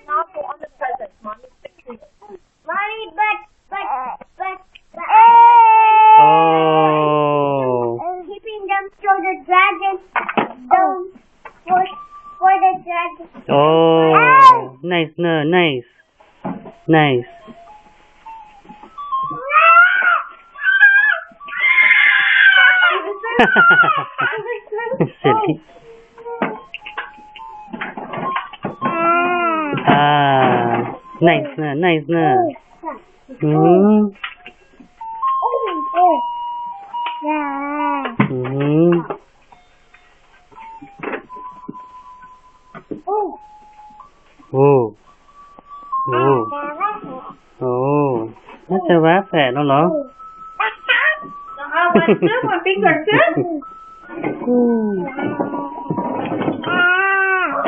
not go on the present. Mommy's fixing it. Mommy, but. Oh. Keeping them so the dragon don't for the dragon. Oh. Nice, no, nice. Nice. Silly. Ah. Nice, no, nice, no. Hmm. Hmm. Oh. Oh. Oh. Nó sẽ vá phè đâu lắm. One too, one finger too.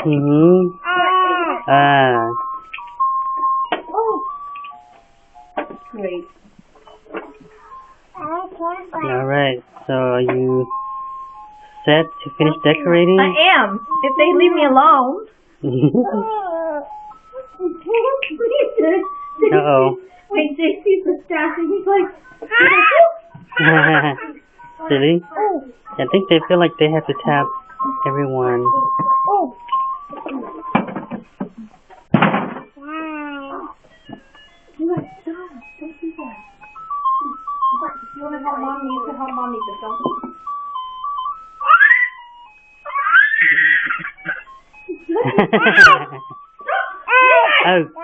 Hmm. Ah. Great. All right. So are you set to finish decorating? I am. If they leave me alone. Uh-oh. Wait, JC's the staff and he's like, Silly. I think they feel like they have to tap everyone. Don't do that. If you want to help mommy, you can help mommy, but don't. Oh.